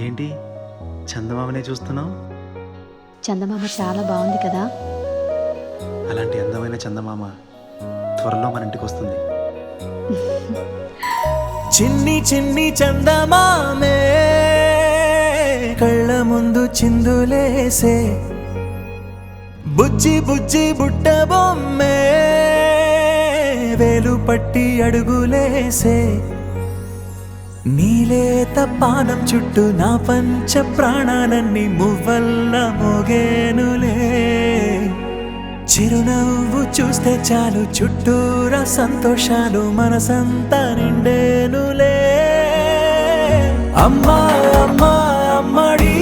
ఏంటి చందమామనే చూస్తున్నావు? చందమామ చాలా బాగుంది కదా. అలాంటి అందమైన చందమామ త్వరలో మన ఇంటికి వస్తుంది. చిన్ని చిన్ని చందమామే కళ్ళ ముందు చిందులేసే, బుజ్జి బుజ్జి బుట్ట బొమ్మే వేలు పట్టి అడుగులేసే, నీలేత పానం చుట్టూ నా పంచ ప్రాణాలన్నీ మువ్వల్ల మోగేనులే. చిరునవ్వు చూస్తే చాలు చుట్టూరా సంతోషాలు మనసంతా నిండేనులే. అమ్మా అమ్మా అమ్మడి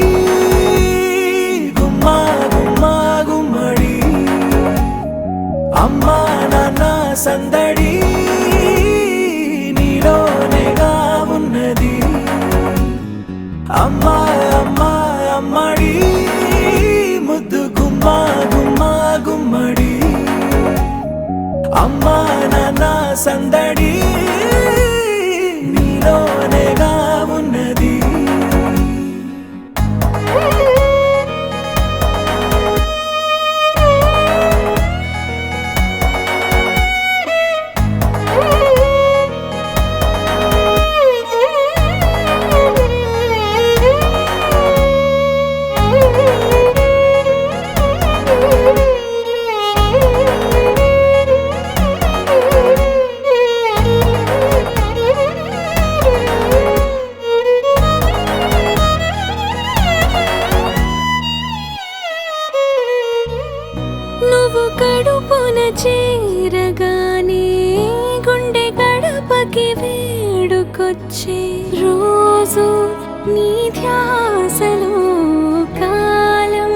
గుమ్మా గుమ్మా గుమ్మడి, అమ్మా నాన్న సందడి నీలోనేగా ఉన్నది. అమ్మా అమ్మా అమ్మడి ముద్దు గుమ్మా గుమ్మా గుమ్మడి, అమ్మా నాన్న సందడి నీలోనేగా ఉన్నది. నువ్వు కడుపున చేరగానే గుండె గడపకి వేడుకొచ్చే రోజు నీ ధ్యాసలో కాలం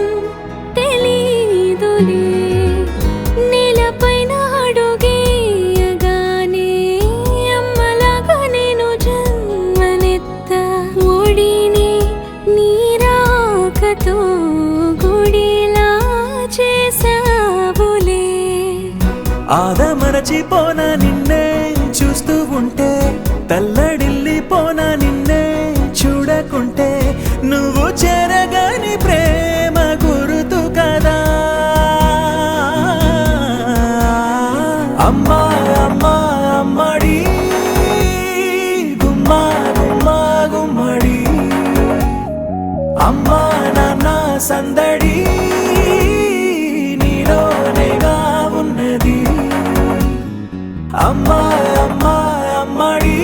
తెలీదులే. నేలపైన అడుగేయగానే అమ్మలాగా నేను జన్మనెత్త, ఒడిని నీ రాకతో గుడిలా చేసావులే. ఆదమరచిపోన నిన్నే చూస్తూ ఉంటే, తల్లడిల్లిపోన నిన్నే చూడకుంటే, నువ్వు చెరగని ప్రేమ గురుతు కదా. అమ్మా అమ్మా అమ్మడి గుమ్మా గుమ్మా గుమ్మడి, అమ్మా నాన్న సందడి నీలోనేగా ఉన్నది. అమ్మా అమ్మా అమ్మడి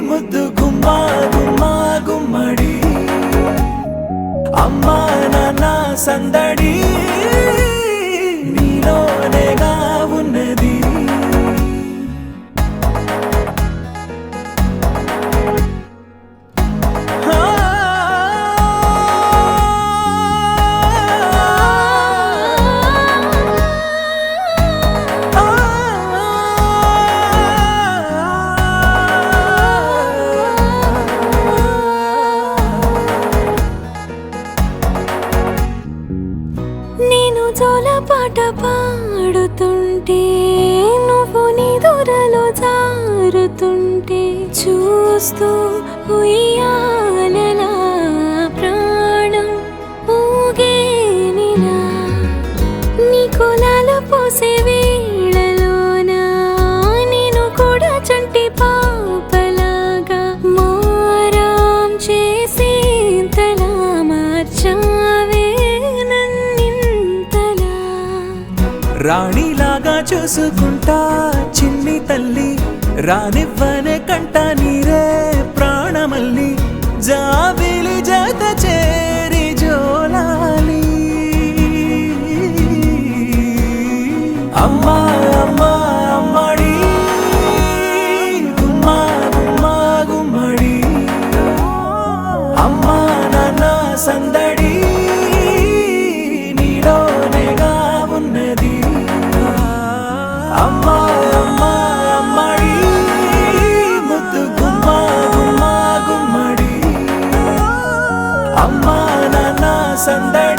ముద్దు గుమ్మా గుమ్మా గుమ్మడి, అమ్మా నాన్న సందడి నీలోనేగా ఉన్నది. నేను జోలపాట పాడుతుంటే, నువ్వు నీ దూరలో జారుతుంటే, చూస్తూ ఉయ్యాలలా ప్రాణం ఊగేనిలా. నీ కులాలు పోసే వేళలోనా నేను కూడా చంటి పాపలాగా మారాం చేసేంతలా మార్చావే నన్నింతలా. రాణిలాగా చూసుకుంటా చిన్ని తల్లి, రానివ్వనే కంట నీరే ప్రాణమల్లి, జాబిలి జత చేరి జోలాలి. అమ్మా అమ్మా అమ్మడి గుమ్మా గుమ్మా గుమ్మడి, అమ్మా నాన్న సందడి నీలోనేగా ఉన్నది. అమ్మా అమ్మా అమ్మడి ముద్దు గుమ్మా గుమ్మా గుమ్మడి, అమ్మా నాన్న సందడి